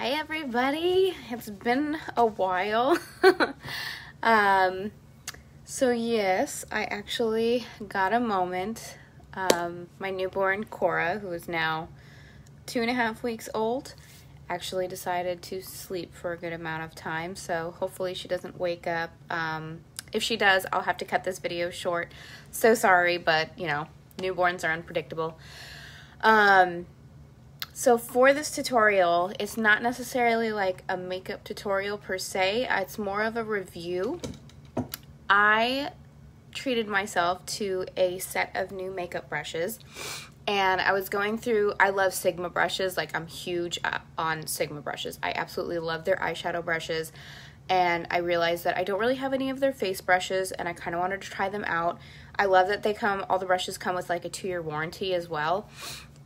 Hi everybody, it's been a while. So yes, I actually got a moment. My newborn Cora, who is now 2.5 weeks old, actually decided to sleep for a good amount of time, so hopefully she doesn't wake up. If she does, I'll have to cut this video short. So sorry, but you know, newborns are unpredictable. So for this tutorial, it's not necessarily like a makeup tutorial per se, it's more of a review. I treated myself to a set of new makeup brushes, and I was going through, I love Sigma brushes, like I'm huge on Sigma brushes. I absolutely love their eyeshadow brushes, and I realized that I don't really have any of their face brushes, and I kind of wanted to try them out. I love that they come, all the brushes come with like a 2-year warranty as well.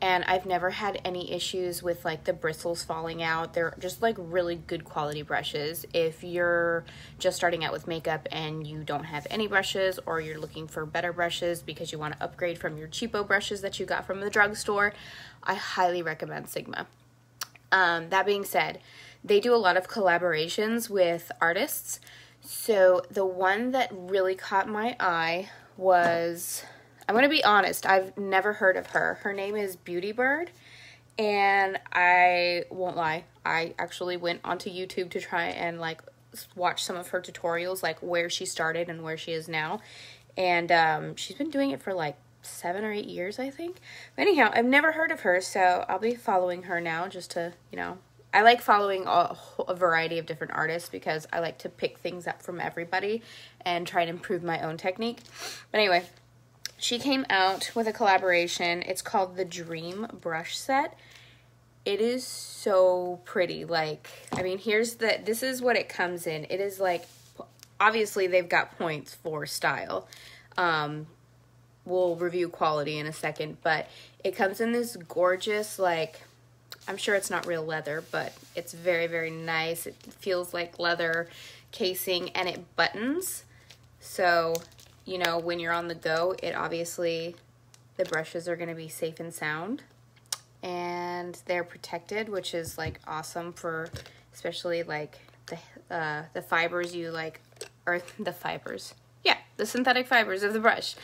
And I've never had any issues with like the bristles falling out. They're just like really good quality brushes. If you're just starting out with makeup and you don't have any brushes, or you're looking for better brushes because you want to upgrade from your cheapo brushes that you got from the drugstore, I highly recommend Sigma. That being said, they do a lot of collaborations with artists. So the one that really caught my eye was, I'm going to be honest, I've never heard of her. Her name is Beautyybird, and I won't lie, I actually went onto YouTube to try and like watch some of her tutorials, like where she started and where she is now. And she's been doing it for like 7 or 8 years, I think. But anyhow, I've never heard of her, so I'll be following her now just to, you know, I like following a variety of different artists because I like to pick things up from everybody and try and improve my own technique. But anyway, she came out with a collaboration. It's called the Dream Brush Set. It is so pretty. Like, I mean, this is what it comes in. It is like, obviously they've got points for style. We'll review quality in a second, but it comes in this gorgeous, like, I'm sure it's not real leather, but it's very, very nice. It feels like leather casing, and it buttons. So, you know, when you're on the go, it obviously, the brushes are going to be safe and sound, and they're protected, which is like awesome for especially like the fibers you like, or the fibers, yeah, the synthetic fibers of the brush.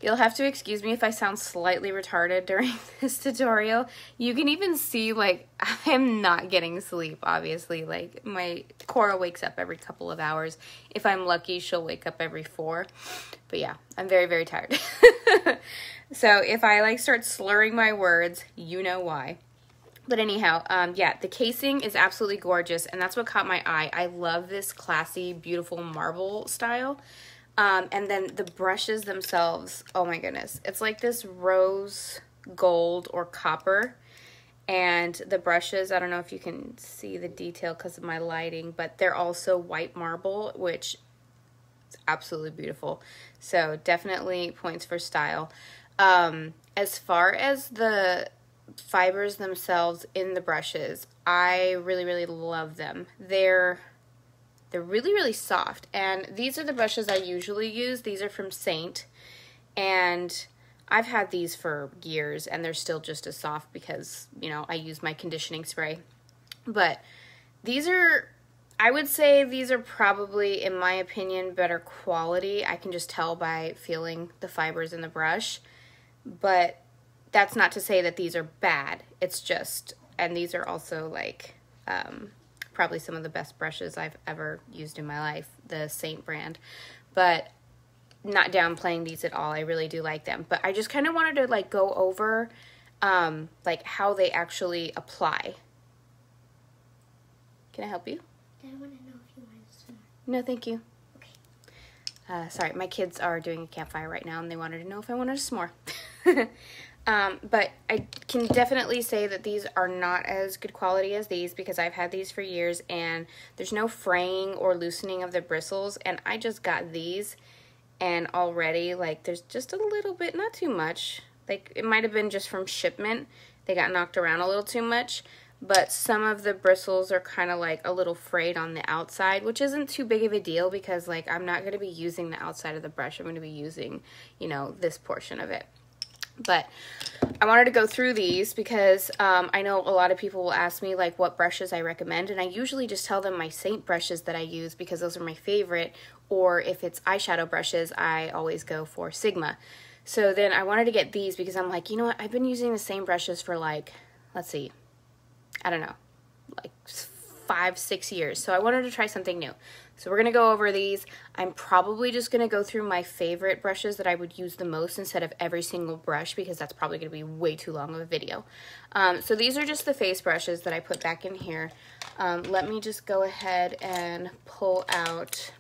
You'll have to excuse me if I sound slightly retarded during this tutorial. You can even see, like, I am not getting sleep, obviously. Like, my Cora wakes up every couple of hours. If I'm lucky, she'll wake up every 4. But yeah, I'm very, very tired. So if I, like, start slurring my words, you know why. But anyhow, yeah, the casing is absolutely gorgeous, and that's what caught my eye. I love this classy, beautiful marble style. And then the brushes themselves, oh my goodness. It's like this rose gold or copper. And the brushes, I don't know if you can see the detail because of my lighting, but they're also white marble, which is absolutely beautiful. So definitely points for style. As far as the fibers themselves in the brushes, I really, really love them. They're really, really soft, and these are the brushes I usually use. These are from Saint, and I've had these for years, and they're still just as soft because, you know, I use my conditioning spray. But these are, I would say these are probably, in my opinion, better quality. I can just tell by feeling the fibers in the brush, but that's not to say that these are bad. It's just, and these are also like, probably some of the best brushes I've ever used in my life, the Saint brand. But not downplaying these at all, I really do like them. But I just kind of wanted to like go over like how they actually apply. Can I help you? I want to know if you want to snore. No, thank you. Okay. Sorry, my kids are doing a campfire right now, and they wanted to know if I wanted to s'more. But I can definitely say that these are not as good quality as these because I've had these for years, and there's no fraying or loosening of the bristles, and I just got these, and already, like, there's just a little bit, not too much, like, it might have been just from shipment, they got knocked around a little too much, but some of the bristles are kind of like a little frayed on the outside, which isn't too big of a deal because, like, I'm not going to be using the outside of the brush, I'm going to be using, you know, this portion of it. But I wanted to go through these because I know a lot of people will ask me like what brushes I recommend, and I usually just tell them my Saint brushes that I use because those are my favorite, or if it's eyeshadow brushes, I always go for Sigma. So then I wanted to get these because I'm like, you know what, I've been using the same brushes for like, let's see, I don't know, like 5-6 years. So I wanted to try something new. So we're going to go over these. I'm probably just going to go through my favorite brushes that I would use the most instead of every single brush, because that's probably going to be way too long of a video. So these are just the face brushes that I put back in here. Let me just go ahead and pull out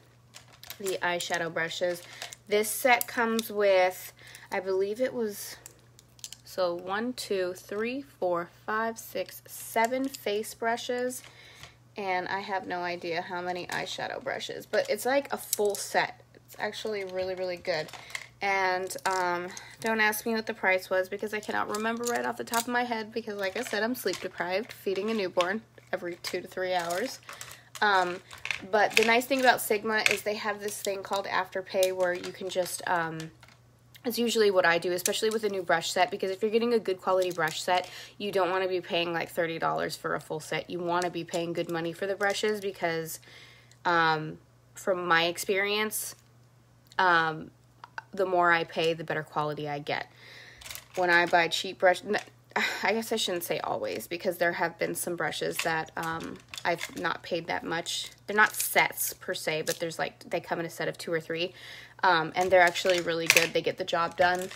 the eyeshadow brushes. This set comes with, I believe it was, so 1, 2, 3, 4, 5, 6, 7 face brushes. And I have no idea how many eyeshadow brushes, but it's like a full set. It's actually really, really good. And don't ask me what the price was because I cannot remember right off the top of my head because, like I said, I'm sleep deprived, feeding a newborn every 2 to 3 hours. But the nice thing about Sigma is they have this thing called Afterpay where you can just, it's usually what I do, especially with a new brush set, because if you're getting a good quality brush set, you don't want to be paying like $30 for a full set. You want to be paying good money for the brushes because from my experience, the more I pay, the better quality I get. When I buy cheap brush, I guess I shouldn't say always, because there have been some brushes that I've not paid that much. They're not sets per se, but there's like, they come in a set of 2 or 3. And they're actually really good. They get the job done.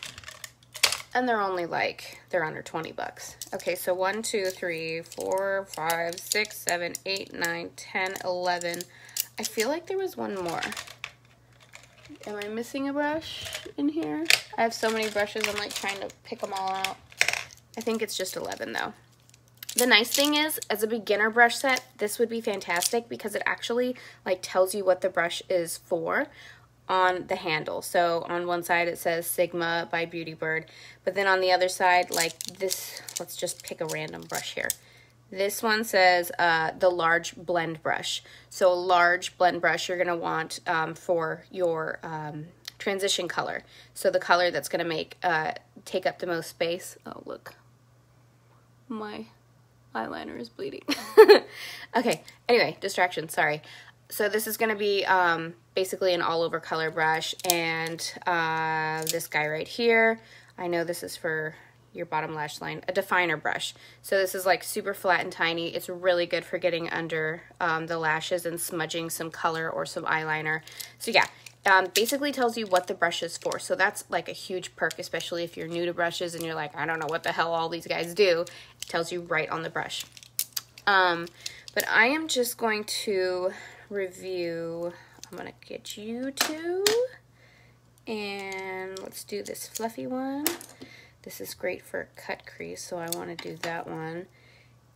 And they're only like, they're under 20 bucks. Okay, so 1, 2, 3, 4, 5, 6, 7, 8, 9, 10, 11. I feel like there was one more. Am I missing a brush in here? I have so many brushes, I'm like trying to pick them all out. I think it's just 11 though. The nice thing is, as a beginner brush set, this would be fantastic because it actually like tells you what the brush is for on the handle. So on one side it says Sigma by Beautybird, but then on the other side, like this, let's just pick a random brush here. This one says the large blend brush. So a large blend brush you're gonna want for your transition color. So the color that's gonna make take up the most space. Oh look, my eyeliner is bleeding. Okay, anyway, distraction, sorry. So this is going to be basically an all-over color brush, and this guy right here, I know this is for your bottom lash line, a definer brush. So this is like super flat and tiny. It's really good for getting under the lashes and smudging some color or some eyeliner. So yeah, basically tells you what the brush is for. So that's like a huge perk, especially if you're new to brushes and you're like, I don't know what the hell all these guys do. It tells you right on the brush. But I am just going to review, I'm going to get you two, and let's do this fluffy one. This is great for cut crease, so I want to do that one.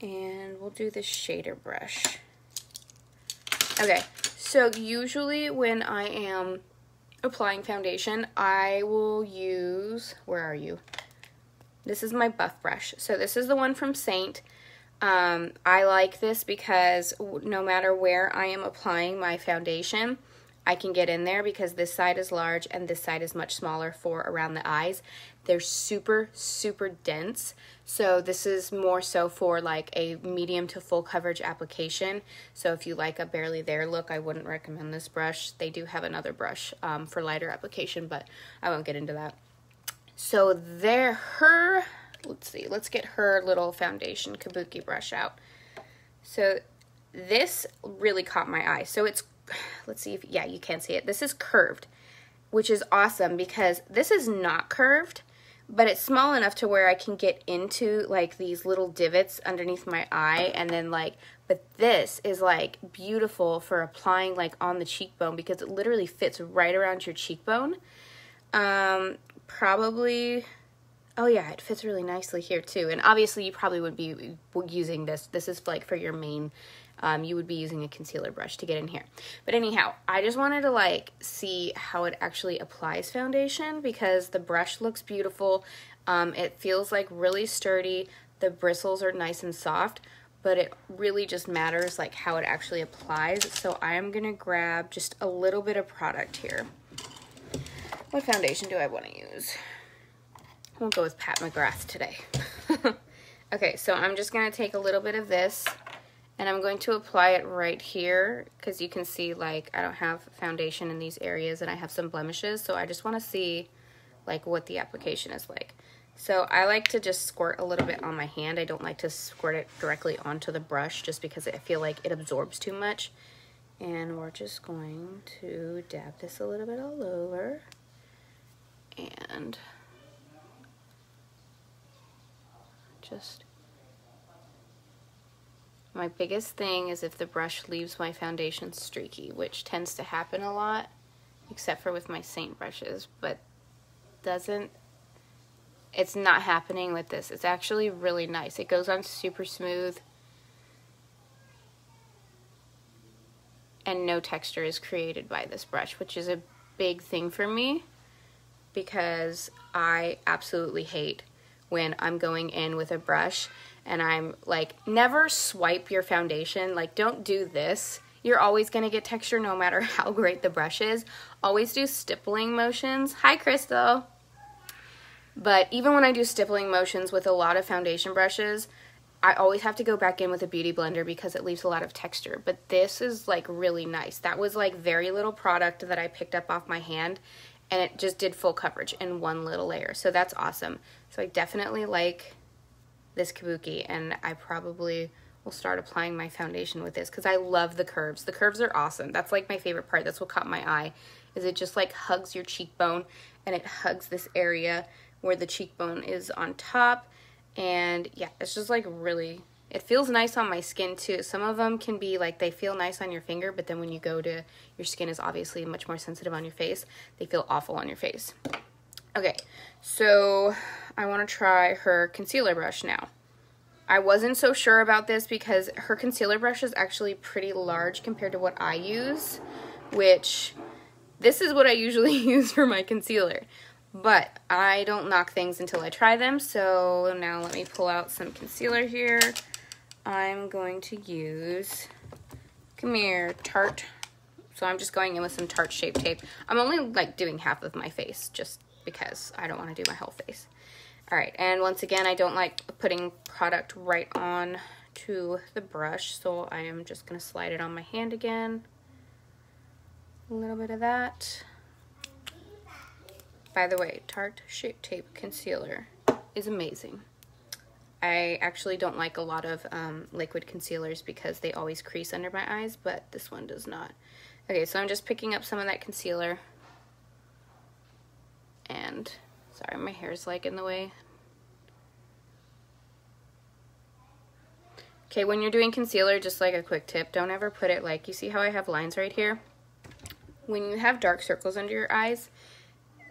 And we'll do this shader brush. Okay, so usually when I am applying foundation, I will use, where are you? This is my buff brush. So this is the one from Saint. I like this because no matter where I am applying my foundation, I can get in there because this side is large and this side is much smaller for around the eyes. They're super, super dense. So this is more so for like a medium to full coverage application. So if you like a barely there look, I wouldn't recommend this brush. They do have another brush for lighter application, but I won't get into that. So let's see, let's get her little foundation kabuki brush out. So this really caught my eye. So it's, let's see if, yeah, you can see it. This is curved, which is awesome because this is not curved, but it's small enough to where I can get into like these little divots underneath my eye, and then like, but this is like beautiful for applying like on the cheekbone because it literally fits right around your cheekbone. Probably, oh yeah, it fits really nicely here too. And obviously you probably would be using this. This is like for your main, you would be using a concealer brush to get in here. But anyhow, I just wanted to like see how it actually applies foundation because the brush looks beautiful. It feels like really sturdy. The bristles are nice and soft, but it really just matters like how it actually applies. So I'm gonna grab just a little bit of product here. What foundation do I want to use? We'll go with Pat McGrath today. Okay, so I'm just going to take a little bit of this, and I'm going to apply it right here, because you can see, like, I don't have foundation in these areas, and I have some blemishes, so I just want to see, like, what the application is like. So I like to just squirt a little bit on my hand. I don't like to squirt it directly onto the brush, just because I feel like it absorbs too much. And we're just going to dab this a little bit all over. And just, my biggest thing is if the brush leaves my foundation streaky, which tends to happen a lot, except for with my Saint brushes, but it's not happening with this. It's actually really nice. It goes on super smooth, and no texture is created by this brush, which is a big thing for me, because I absolutely hate when I'm going in with a brush and I'm like, never swipe your foundation. Like, don't do this. You're always gonna get texture no matter how great the brush is. Always do stippling motions. Hi, Crystal. But even when I do stippling motions with a lot of foundation brushes, I always have to go back in with a beauty blender because it leaves a lot of texture. But this is like really nice. That was like very little product that I picked up off my hand, and it just did full coverage in one little layer. So that's awesome. So I definitely like this kabuki, and I probably will start applying my foundation with this because I love the curves. The curves are awesome. That's like my favorite part. That's what caught my eye, is it just like hugs your cheekbone, and it hugs this area where the cheekbone is on top. And yeah, it's just like really, it feels nice on my skin too. Some of them can be like, they feel nice on your finger, but then when you go to, your skin is obviously much more sensitive on your face, they feel awful on your face. Okay, so I want to try her concealer brush now. I wasn't so sure about this because her concealer brush is actually pretty large compared to what I use, which this is what I usually use for my concealer. But I don't knock things until I try them, so now let me pull out some concealer here. I'm going to use, come here, Tarte. So I'm just going in with some Tarte Shape Tape. I'm only like doing half of my face just because I don't want to do my whole face. All right, and once again, I don't like putting product right on to the brush, so I am just going to slide it on my hand again. A little bit of that. By the way, Tarte Shape Tape Concealer is amazing. I actually don't like a lot of liquid concealers because they always crease under my eyes, but this one does not. Okay, so I'm just picking up some of that concealer. And, sorry, my hair's like in the way. Okay, when you're doing concealer, just like a quick tip, don't ever put it like, you see how I have lines right here? When you have dark circles under your eyes,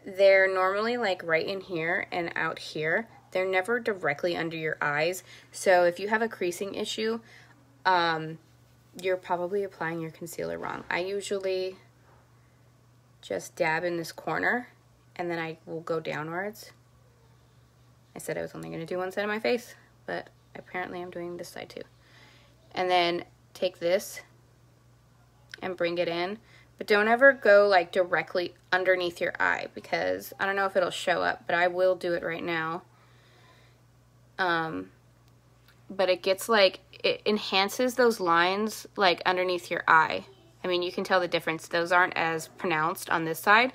they're normally like right in here and out here. They're never directly under your eyes. So if you have a creasing issue, you're probably applying your concealer wrong. I usually just dab in this corner and then I will go downwards. I said I was only going to do one side of my face, but apparently I'm doing this side too. And then take this and bring it in. But don't ever go like directly underneath your eye, because I don't know if it'll show up, but I will do it right now. But it gets like, it enhances those lines like underneath your eye. I mean, you can tell the difference. Those aren't as pronounced on this side,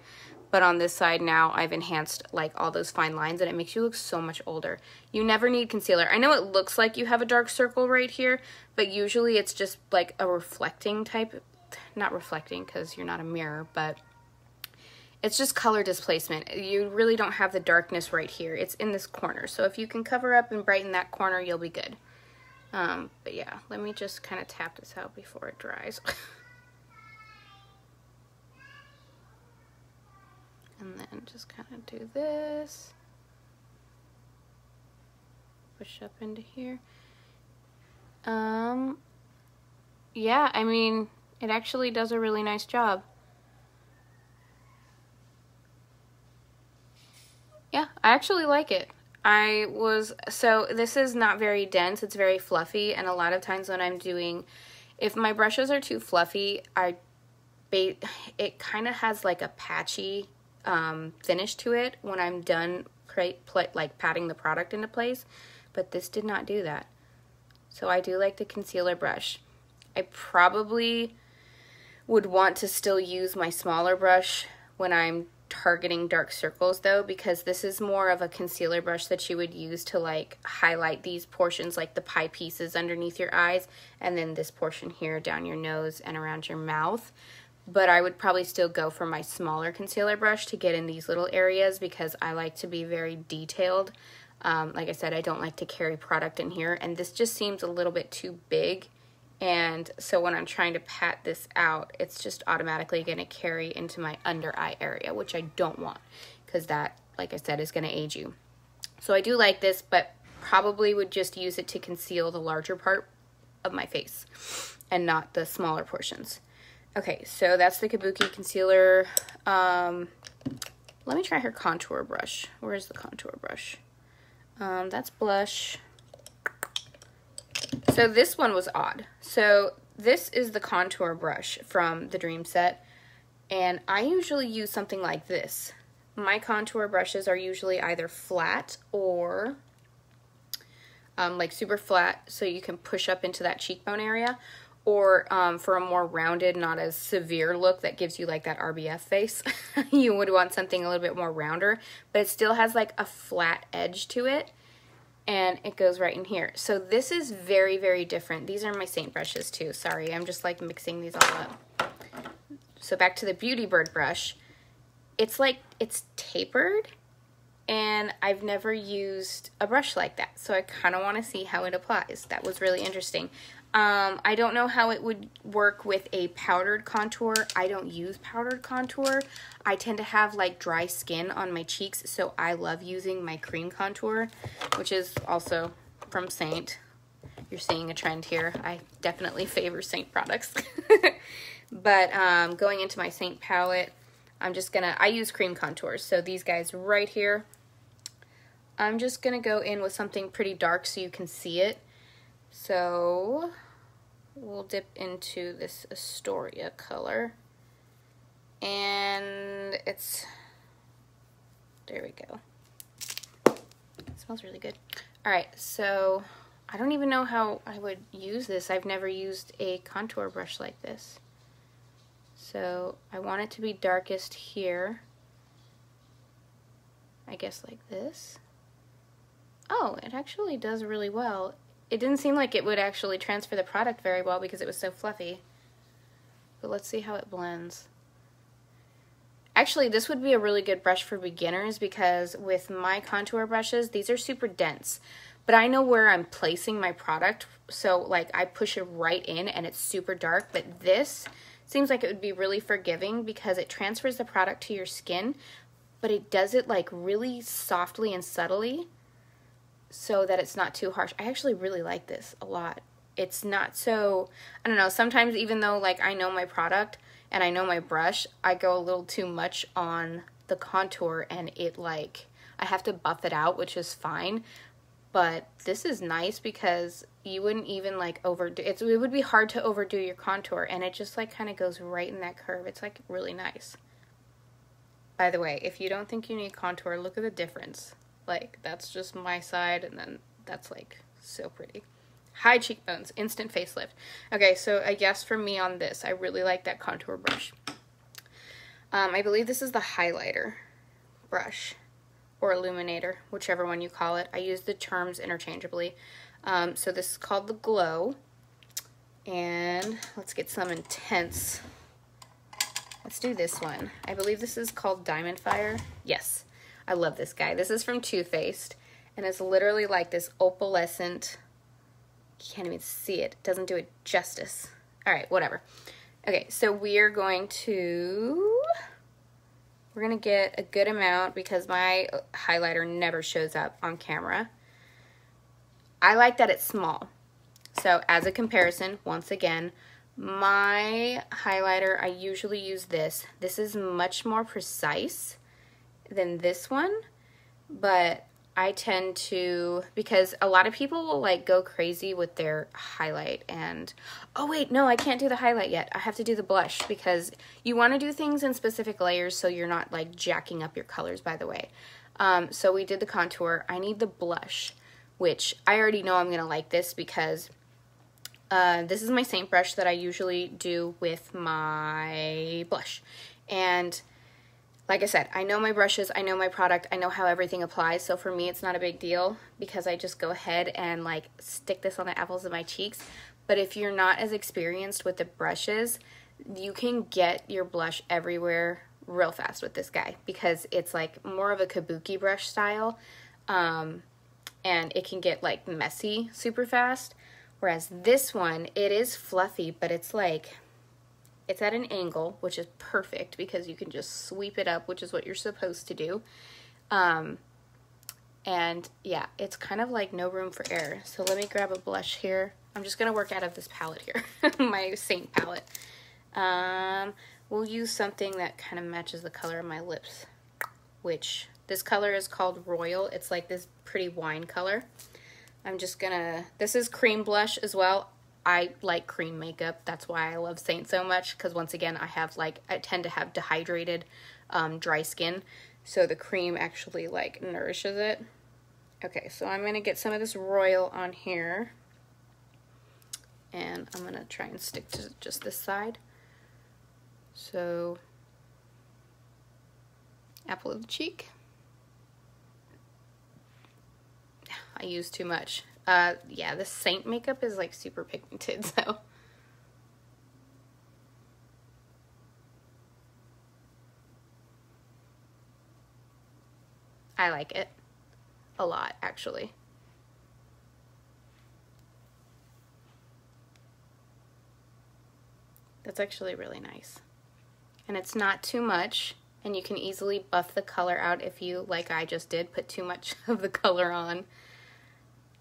but on this side now I've enhanced like all those fine lines, and it makes you look so much older. You never need concealer. I know it looks like you have a dark circle right here, but usually it's just like a reflecting type. Not reflecting because you're not a mirror, but it's just color displacement. You really don't have the darkness right here. It's in this corner. So if you can cover up and brighten that corner, you'll be good. But yeah, let me just kind of tap this out before it dries. And then just kind of do this. Push up into here. Yeah, I mean, it actually does a really nice job. Yeah, I actually like it. So this is not very dense, it's very fluffy, and a lot of times when I'm doing, if my brushes are too fluffy, it kind of has like a patchy finish to it when I'm done like patting the product into place, but this did not do that. So I do like the concealer brush. I probably would want to still use my smaller brush when I'm targeting dark circles though, because this is more of a concealer brush that you would use to like highlight these portions, like the pie pieces underneath your eyes, and then this portion here down your nose and around your mouth. But I would probably still go for my smaller concealer brush to get in these little areas, because I like to be very detailed. Like I said, I don't like to carry product in here, and this just seems a little bit too big. And so when I'm trying to pat this out, it's just automatically going to carry into my under eye area, which I don't want, because that, like I said, is going to age you. So I do like this, but probably would just use it to conceal the larger part of my face and not the smaller portions. Okay, so that's the Kabuki concealer. Let me try her contour brush. Where's the contour brush? That's blush. So this one was odd. So this is the contour brush from the Dream Set, and I usually use something like this. My contour brushes are usually either flat or like super flat, so you can push up into that cheekbone area, or for a more rounded, not as severe look that gives you like that RBF face, you would want something a little bit more rounder, but it still has like a flat edge to it. And it goes right in here. So this is very, very different. These are my Saint brushes too. Sorry, I'm just like mixing these all up. So back to the Beautybird brush. It's like, it's tapered, and I've never used a brush like that. So I kind of want to see how it applies. That was really interesting. I don't know how it would work with a powdered contour. I don't use powdered contour. I tend to have like dry skin on my cheeks, so I love using my cream contour, which is also from Saint. You're seeing a trend here. I definitely favor Saint products. But going into my Saint palette, I use cream contours. So these guys right here, I'm just gonna go in with something pretty dark so you can see it. So we'll dip into this Astoria color, and there we go. It smells really good. All right, so I don't even know how I would use this. I've never used a contour brush like this. So I want it to be darkest here. I guess like this. Oh, it actually does really well. It didn't seem like it would actually transfer the product very well because it was so fluffy. But let's see how it blends. Actually, this would be a really good brush for beginners, because with my contour brushes, these are super dense. But I know where I'm placing my product, so like I push it right in and it's super dark. But this seems like it would be really forgiving because it transfers the product to your skin, but it does it like really softly and subtly, so that it's not too harsh. I actually really like this a lot. It's not so, I don't know, sometimes even though like I know my product and I know my brush, I go a little too much on the contour, and it like, I have to buff it out, which is fine. But this is nice because you wouldn't even like overdo it. It would be hard to overdo your contour, and it just like kind of goes right in that curve. It's like really nice. By the way, if you don't think you need contour, look at the difference. Like, that's just my side, and then that's like so pretty. High cheekbones, instant facelift. Okay, so I guess for me on this, I really like that contour brush. I believe this is the highlighter brush or illuminator, whichever one you call it. I use the terms interchangeably. So this is called the Glow, and let's get some intense. Let's do this one. I believe this is called Diamond Fire. Yes. I love this guy. This is from Too Faced, and it's literally like this opalescent, you can't even see it. It doesn't do it justice. All right, whatever. Okay, so we're going to get a good amount because my highlighter never shows up on camera. I like that it's small. So as a comparison, once again, my highlighter, I usually use this. This is much more precise than this one, but I tend to, because a lot of people will like go crazy with their highlight, and oh wait, no, I can't do the highlight yet. I have to do the blush, because you want to do things in specific layers so you're not like jacking up your colors, by the way. So we did the contour. I need the blush, which I already know I'm going to like this because this is my Saint brush that I usually do with my blush. And like I said, I know my brushes, I know my product, I know how everything applies, so for me it's not a big deal because I just go ahead and like stick this on the apples of my cheeks. But if you're not as experienced with the brushes, you can get your blush everywhere real fast with this guy because it's like more of a kabuki brush style, and it can get like messy super fast. Whereas this one, it is fluffy, but it's like, it's at an angle, which is perfect because you can just sweep it up, which is what you're supposed to do. And yeah, it's kind of like no room for error. So let me grab a blush here. I'm just gonna work out of this palette here, my Saint palette. We'll use something that kind of matches the color of my lips, which this color is called Royal. It's like this pretty wine color. I'm just gonna, this is cream blush as well. I like cream makeup. That's why I love Saint so much, because once again, I tend to have dehydrated, dry skin. So the cream actually like nourishes it. Okay, so I'm gonna get some of this Royal on here. And I'm gonna try and stick to just this side. So, apple of the cheek. I use too much. Yeah, this Saint makeup is like super pigmented, so. I like it a lot, actually. That's actually really nice. And it's not too much, and you can easily buff the color out if you, like I just did, put too much of the color on.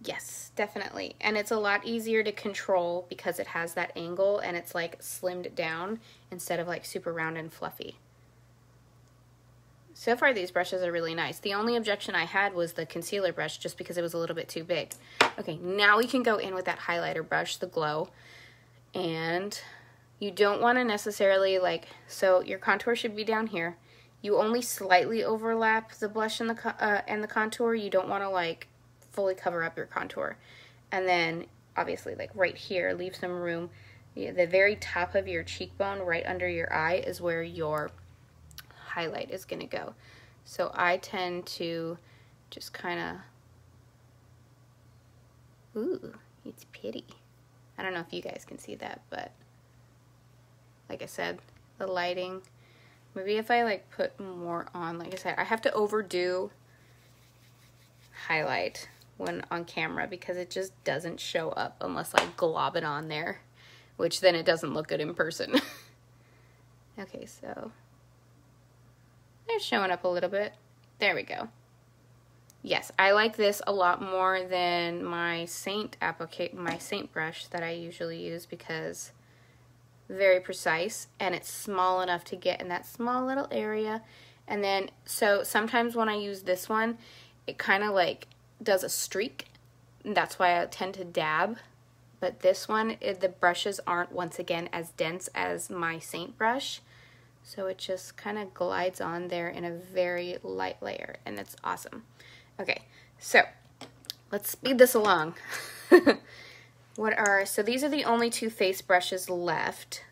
Yes, definitely. And it's a lot easier to control because it has that angle and it's like slimmed down instead of like super round and fluffy. So far these brushes are really nice. The only objection I had was the concealer brush just because it was a little bit too big. Okay, now we can go in with that highlighter brush, the Glow. And you don't want to necessarily like, so your contour should be down here. You only slightly overlap the blush and the contour. You don't want to like fully cover up your contour. And then obviously like right here, leave some room. The very top of your cheekbone right under your eye is where your highlight is going to go. So I tend to just kind of, ooh, it's pretty. I don't know if you guys can see that, but like I said, the lighting, maybe if I like put more on, like I said, I have to overdo highlight when on camera because it just doesn't show up unless I glob it on there, which then it doesn't look good in person. Okay, so they're showing up a little bit. There we go. Yes, I like this a lot more than my Saint brush that I usually use because very precise and it's small enough to get in that small little area. And then, so sometimes when I use this one, it kind of like does a streak. That's why I tend to dab. But this one, the brushes aren't, once again, as dense as my Saint brush. So it just kind of glides on there in a very light layer, and it's awesome. Okay, so let's speed this along. So these are the only two face brushes left.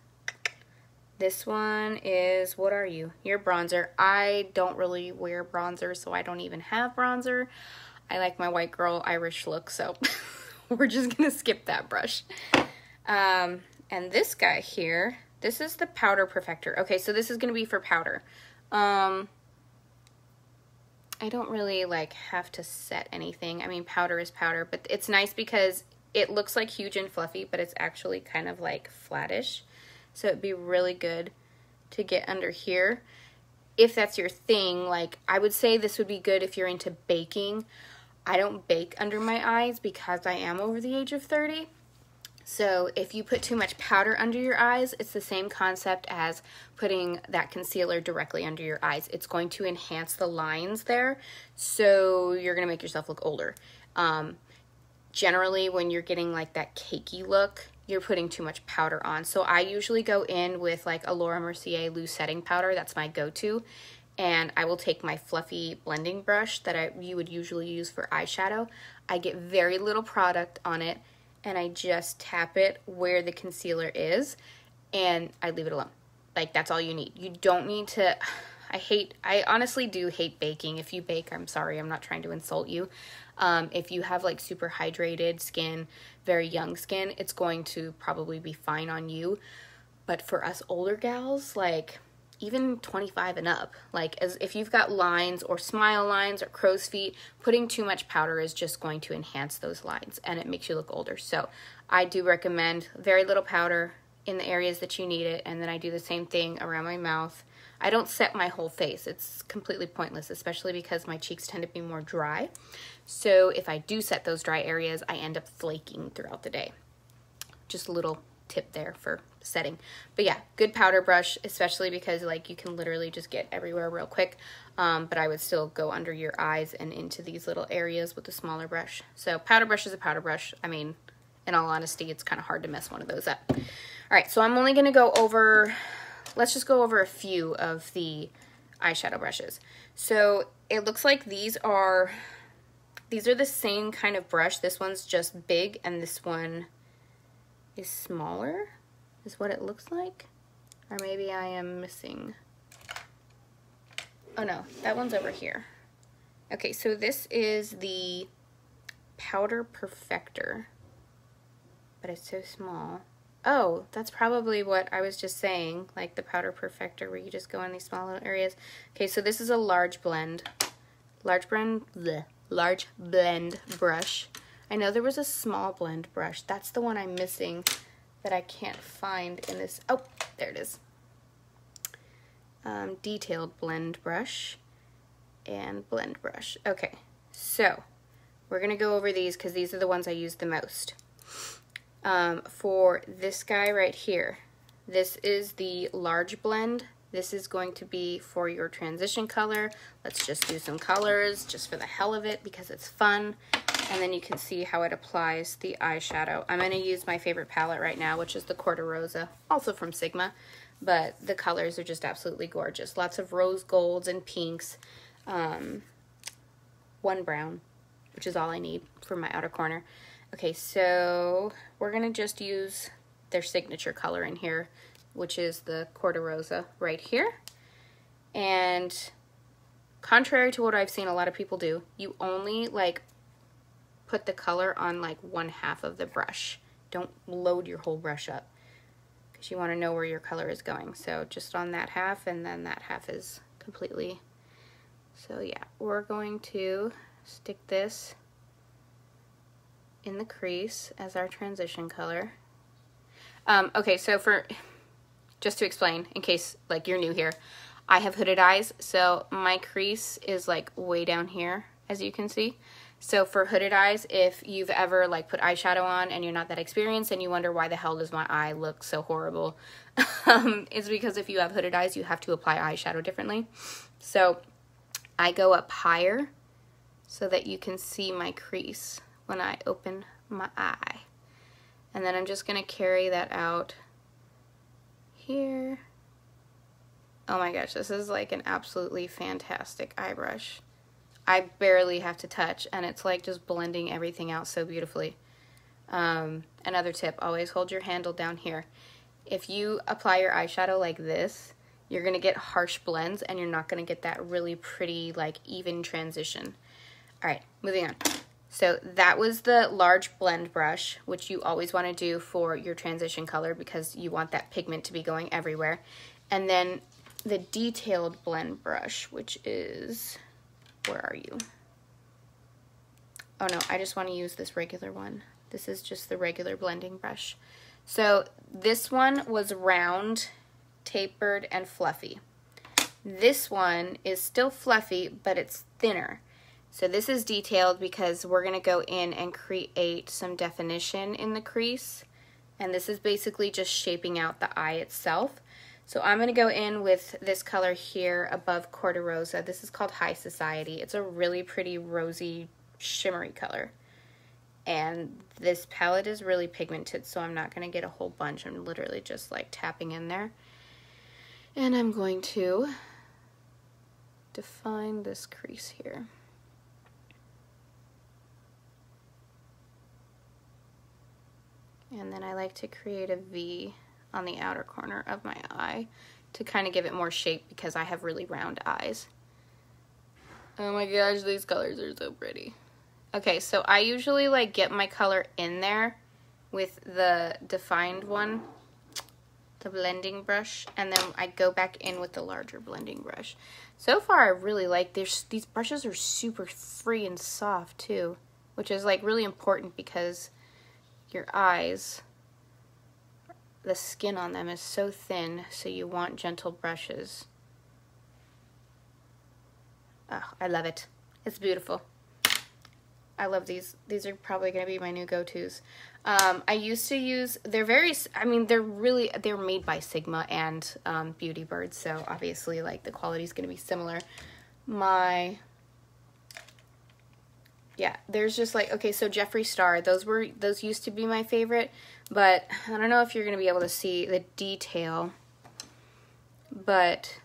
This one is, what are you? Your bronzer. I don't really wear bronzer, so I don't even have bronzer. I like my white girl Irish look, so we're just gonna skip that brush. And this guy here, this is the powder perfector. Okay, so this is gonna be for powder. I don't really like have to set anything. I mean, powder is powder, but it's nice because it looks like huge and fluffy, but it's actually kind of like flattish. So it'd be really good to get under here. If that's your thing, like I would say this would be good if you're into baking. I don't bake under my eyes because I am over the age of 30. So if you put too much powder under your eyes, it's the same concept as putting that concealer directly under your eyes. It's going to enhance the lines there, so you're going to make yourself look older. Generally, when you're getting like that cakey look, you're putting too much powder on. So I usually go in with like a Laura Mercier loose setting powder. That's my go-to. and I will take my fluffy blending brush that you would usually use for eyeshadow. I get very little product on it, and I just tap it where the concealer is, and I leave it alone. Like, that's all you need. You don't need to, I honestly do hate baking. If you bake, I'm sorry, I'm not trying to insult you. If you have like super hydrated skin, very young skin, it's going to probably be fine on you. But for us older gals, like even 25 and up, like if you've got lines or smile lines or crow's feet, putting too much powder is just going to enhance those lines and it makes you look older. So I do recommend very little powder in the areas that you need it, and then I do the same thing around my mouth. I don't set my whole face. It's completely pointless, especially because my cheeks tend to be more dry. So if I do set those dry areas, I end up flaking throughout the day. Just a little tip there for setting. But yeah, good powder brush, especially because like you can literally just get everywhere real quick. But I would still go under your eyes and into these little areas with a smaller brush. So powder brush is a powder brush. I mean, in all honesty, it's kind of hard to mess one of those up. All right, so I'm only going to go over, let's just go over a few of the eyeshadow brushes. So it looks like these are the same kind of brush. This one's just big and this one is smaller, is what it looks like. Or maybe I am missing. Oh no, that one's over here. Okay, so this is the Powder Perfector, but it's so small. Oh, that's probably what I was just saying, like the Powder Perfector where you just go in these small little areas. Okay, so this is a large blend brush. I know there was a small blend brush. That's the one I'm missing that I can't find in this. Oh, there it is. Detailed blend brush and blend brush. Okay, so we're going to go over these because these are the ones I use the most. For this guy right here, this is the large blend. This is going to be for your transition color. Let's just do some colors just for the hell of it because it's fun. And then you can see how it applies the eyeshadow. I'm going to use my favorite palette right now, which is the Corta Rosa, also from Sigma. But the colors are just absolutely gorgeous. Lots of rose golds and pinks. One brown, which is all I need for my outer corner. Okay, so we're going to just use their signature color in here, which is the Corta Rosa right here. And contrary to what I've seen a lot of people do, you only like put the color on like 1/2 of the brush. Don't load your whole brush up because you want to know where your color is going. So just on that half, and then that half is completely. So yeah, we're going to stick this in the crease as our transition color. Okay, so just to explain, in case like you're new here, I have hooded eyes, so my crease is like way down here, as you can see. So for hooded eyes, if you've ever like put eyeshadow on and you're not that experienced and you wonder why the hell does my eye look so horrible, it's because if you have hooded eyes, you have to apply eyeshadow differently. So I go up higher so that you can see my crease when I open my eye. And then I'm just going to carry that out here. Oh my gosh, this is like an absolutely fantastic eye brush. I barely have to touch, and it's like just blending everything out so beautifully. Another tip, always hold your handle down here. If you apply your eyeshadow like this, you're going to get harsh blends, and you're not going to get that really pretty, like, even transition. All right, moving on. So that was the large blend brush, which you always want to do for your transition color because you want that pigment to be going everywhere. And then the detailed blend brush, which is, where are you? Oh no, I just want to use this regular one. This is just the regular blending brush. So this one was round, tapered, and fluffy. This one is still fluffy, but it's thinner. So this is detailed because we're going to go in and create some definition in the crease. And this is basically just shaping out the eye itself. So I'm going to go in with this color here above Corta Rosa. This is called High Society. It's a really pretty rosy, shimmery color. And this palette is really pigmented, so I'm not going to get a whole bunch. I'm literally just like tapping in there. And I'm going to define this crease here. And then I like to create a V on the outer corner of my eye to kind of give it more shape because I have really round eyes. Oh my gosh, these colors are so pretty. Okay, so I usually like get my color in there with the defined one, the blending brush, and then I go back in with the larger blending brush. So far I really like these brushes are super free and soft too, which is like really important because your eyes, the skin on them is so thin, so you want gentle brushes. Oh, I love it. It's beautiful. I love these. These are probably going to be my new go-tos. I used to use, they're made by Sigma and Beautybird, so obviously like the quality is going to be similar. Yeah, there's just like, okay, so Jeffree Star, those used to be my favorite, but I don't know if you're going to be able to see the detail, but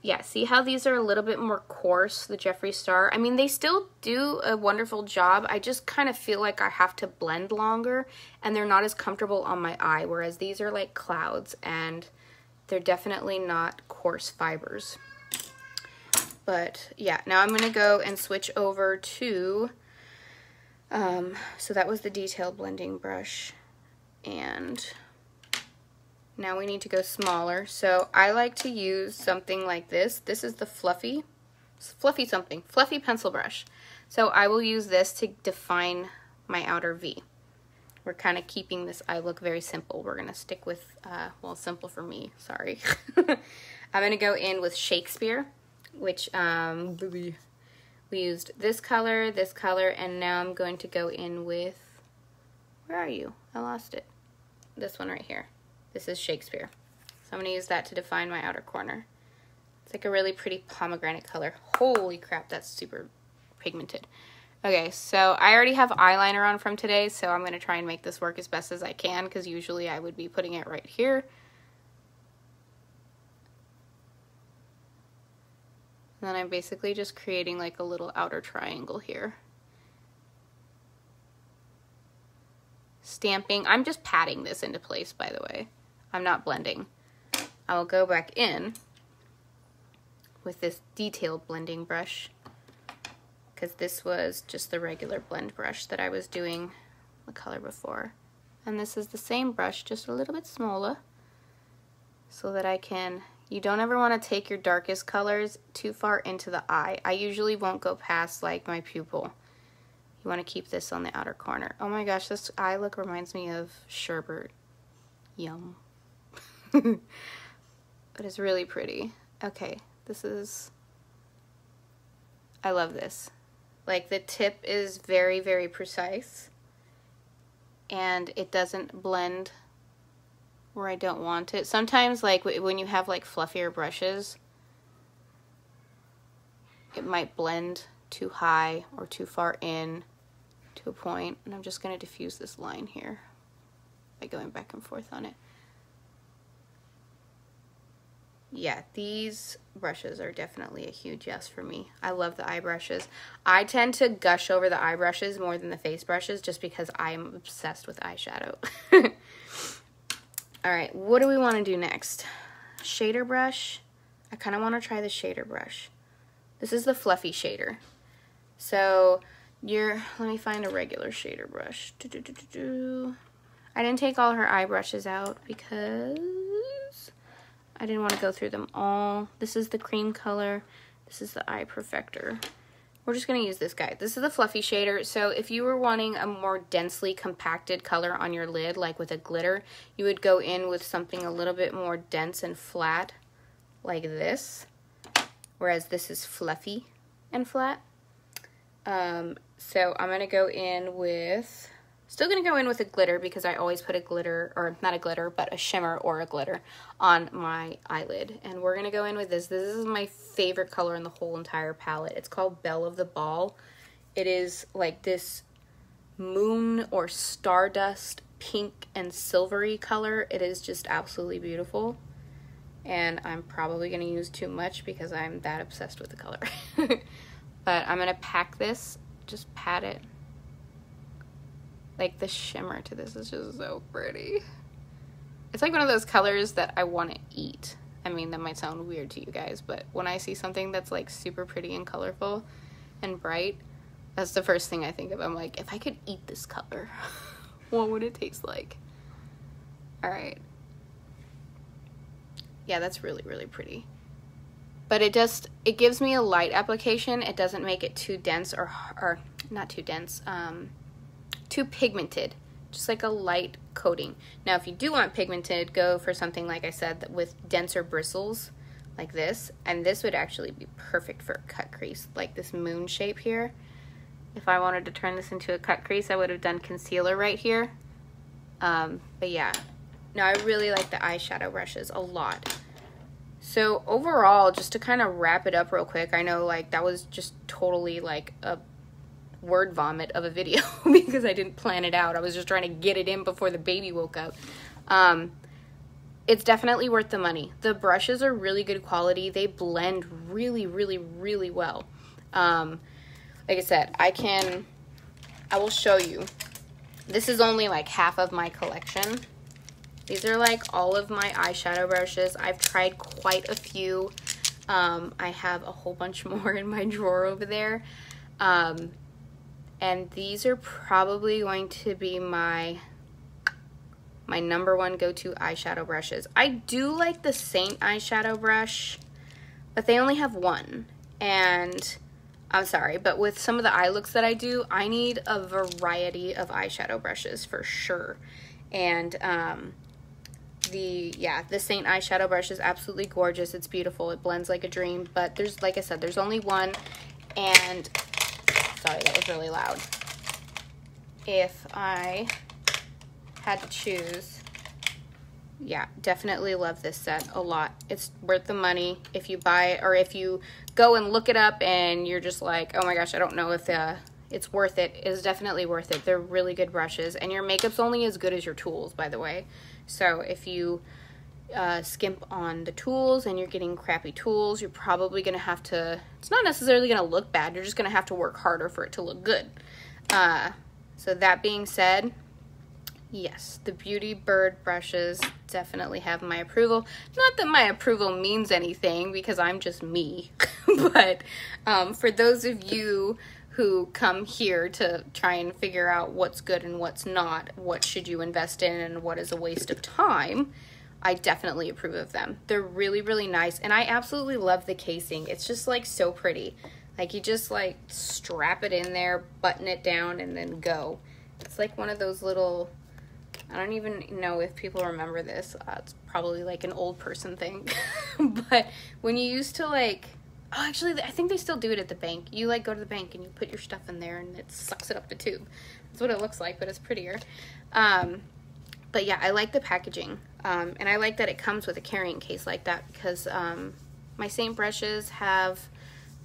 yeah, see how these are a little bit more coarse, the Jeffree Star? I mean, they still do a wonderful job. I just kind of feel like I have to blend longer, and they're not as comfortable on my eye, whereas these are like clouds, and they're definitely not coarse fibers. But yeah, now I'm going to go and switch over to, so that was the detail blending brush, and now we need to go smaller. So I like to use something like this. This is the fluffy pencil brush. So I will use this to define my outer V. We're kind of keeping this eye look very simple. We're going to stick with, well, simple for me, sorry. I'm going to go in with Shakespeare, which we used this color, and now I'm going to go in with, where are you? I lost it. This one right here. This is Shakespeare. So I'm going to use that to define my outer corner. It's like a really pretty pomegranate color. Holy crap, that's super pigmented. Okay, so I already have eyeliner on from today, so I'm going to try and make this work as best as I can, because usually I would be putting it right here. And then I'm basically just creating like a little outer triangle here. Stamping. I'm just patting this into place, by the way. I'm not blending. I will go back in with this detailed blending brush, because this was just the regular blend brush that I was doing the color before. And this is the same brush, just a little bit smaller, so that I can, you don't ever want to take your darkest colors too far into the eye. I usually won't go past like my pupil. You want to keep this on the outer corner. Oh my gosh, this eye look reminds me of sherbet. Yum. But it's really pretty. Okay, this is, I love this. Like the tip is very, very precise, and it doesn't blend where I don't want it. Sometimes like when you have like fluffier brushes, it might blend too high or too far in to a point, and I'm just going to diffuse this line here by going back and forth on it. Yeah, these brushes are definitely a huge yes for me. I love the eye brushes. I tend to gush over the eye brushes more than the face brushes just because I'm obsessed with eyeshadow. Alright, what do we want to do next? Shader brush. I kind of want to try the shader brush. This is the fluffy shader. So, let me find a regular shader brush. I didn't take all her eye brushes out because I didn't want to go through them all. This is the cream color. This is the eye perfector. We're just going to use this guy. This is the fluffy shader. So if you were wanting a more densely compacted color on your lid, like with a glitter, you would go in with something a little bit more dense and flat, like this. Whereas this is fluffy and flat. So I'm going to go in with, still going to go in with a glitter because I always put a glitter, or not a glitter, but a shimmer or a glitter on my eyelid. And we're going to go in with this. This is my favorite color in the whole entire palette. It's called Belle of the Ball. It is like this moon or stardust pink and silvery color. It is just absolutely beautiful. and I'm probably going to use too much because I'm that obsessed with the color. But I'm going to pack this, just pat it. Like the shimmer to this is just so pretty. It's like one of those colors that I want to eat. I mean, that might sound weird to you guys, but when I see something that's like super pretty and colorful and bright, that's the first thing I think of. I'm like, if I could eat this color, what would it taste like? All right. Yeah, that's really, really pretty. But it gives me a light application. It doesn't make it too dense or not too dense, too pigmented. Just like a light coating. Now, if you do want pigmented, go for something, like I said, with denser bristles, like this. And this would actually be perfect for a cut crease, like this moon shape here. If I wanted to turn this into a cut crease, I would have done concealer right here. But yeah. Now, I really like the eyeshadow brushes a lot. So overall, just to kind of wrap it up real quick, I know like that was just totally like a word vomit of a video because I didn't plan it out. I was just trying to get it in before the baby woke up. It's definitely worth the money. The brushes are really good quality. They blend really, really, really well. Like I said, I will show you. This is only like half of my collection. These are like all of my eyeshadow brushes. I've tried quite a few. I have a whole bunch more in my drawer over there. And these are probably going to be my number one go-to eyeshadow brushes. I do like the Saint eyeshadow brush, but they only have one. And I'm sorry, but with some of the eye looks that I do, I need a variety of eyeshadow brushes for sure. And the Saint eyeshadow brush is absolutely gorgeous. It's beautiful. It blends like a dream. But there's, like I said, there's only one. And sorry, that was really loud. If I had to choose, yeah, definitely love this set a lot. It's worth the money if you buy it, or if you go and look it up and you're just like, oh my gosh, I don't know if it's worth it. It's definitely worth it. They're really good brushes, and your makeup's only as good as your tools, by the way. So if you skimp on the tools and you're getting crappy tools, you're probably gonna have to, it's not necessarily gonna look bad, you're just gonna have to work harder for it to look good. So that being said, yes, the Beautybird brushes definitely have my approval. Not that my approval means anything, because I'm just me, but for those of you who come here to try and figure out what's good and what's not, what should you invest in and what is a waste of time, I definitely approve of them. They're really, really nice, and I absolutely love the casing. It's just like so pretty. Like you just like strap it in there, button it down, and then go. It's like one of those little, I don't even know if people remember this. It's probably like an old person thing. But when you used to like, oh, actually, I think they still do it at the bank. You like go to the bank and you put your stuff in there and it sucks it up the tube. That's what it looks like, but it's prettier. But yeah, I like the packaging. And I like that it comes with a carrying case like that, because my Saint brushes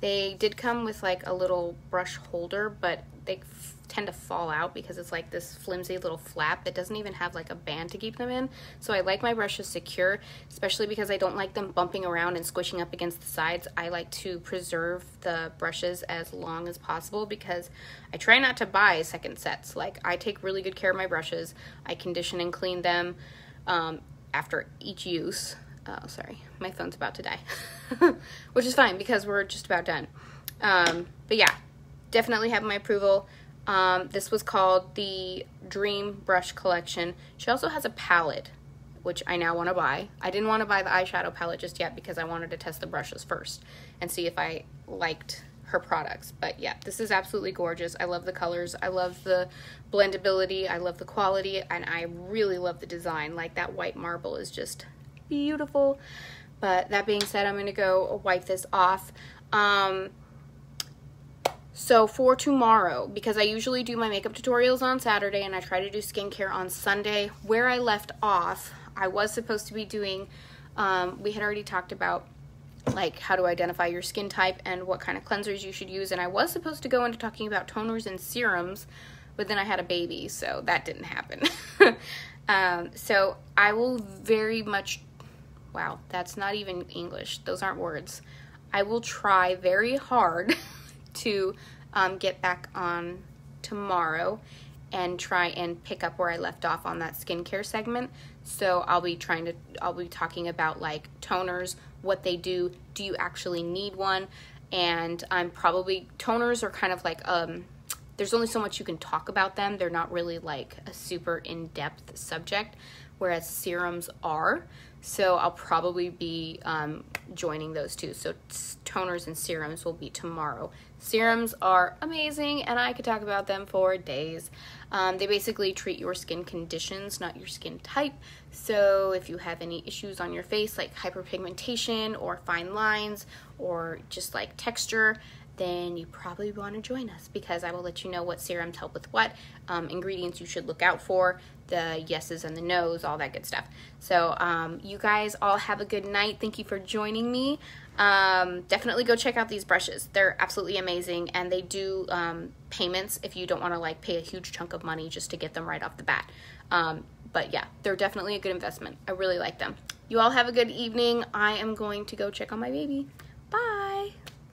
they did come with like a little brush holder, but they tend to fall out because it's like this flimsy little flap that doesn't even have like a band to keep them in. So I like my brushes secure, especially because I don't like them bumping around and squishing up against the sides. I like to preserve the brushes as long as possible because I try not to buy second sets. Like I take really good care of my brushes. I condition and clean them after each use. Oh, sorry, my phone's about to die, which is fine because we're just about done. But yeah, definitely have my approval. This was called the Dream Brush Collection. She also has a palette, which I now want to buy. I didn't want to buy the eyeshadow palette just yet because I wanted to test the brushes first and see if I liked her products. But yeah, this is absolutely gorgeous. I love the colors. I love the blendability. I love the quality, and I really love the design. Like that white marble is just beautiful. But that being said, I'm going to go wipe this off. So for tomorrow, because I usually do my makeup tutorials on Saturday and I try to do skincare on Sunday, where I left off, I was supposed to be doing, we had already talked about like how to identify your skin type and what kind of cleansers you should use, and I was supposed to go into talking about toners and serums, but then I had a baby, so that didn't happen. So I will very much, wow, that's not even English. Those aren't words. I will try very hard to get back on tomorrow and try and pick up where I left off on that skincare segment. So I'll be talking about like toners, what they do you actually need one? And toners are kind of like, there's only so much you can talk about them. They're not really like a super in-depth subject, whereas serums are. So I'll probably be joining those two. So toners and serums will be tomorrow. Serums are amazing, and I could talk about them for days. They basically treat your skin conditions, not your skin type. So if you have any issues on your face, like hyperpigmentation or fine lines or just like texture, then you probably want to join us, because I will let you know what serums help with what, ingredients you should look out for, the yeses and the nos, all that good stuff. So you guys all have a good night. Thank you for joining me. Definitely go check out these brushes. They're absolutely amazing, and they do payments if you don't want to like pay a huge chunk of money just to get them right off the bat. But yeah, they're definitely a good investment. I really like them. You all have a good evening. I am going to go check on my baby.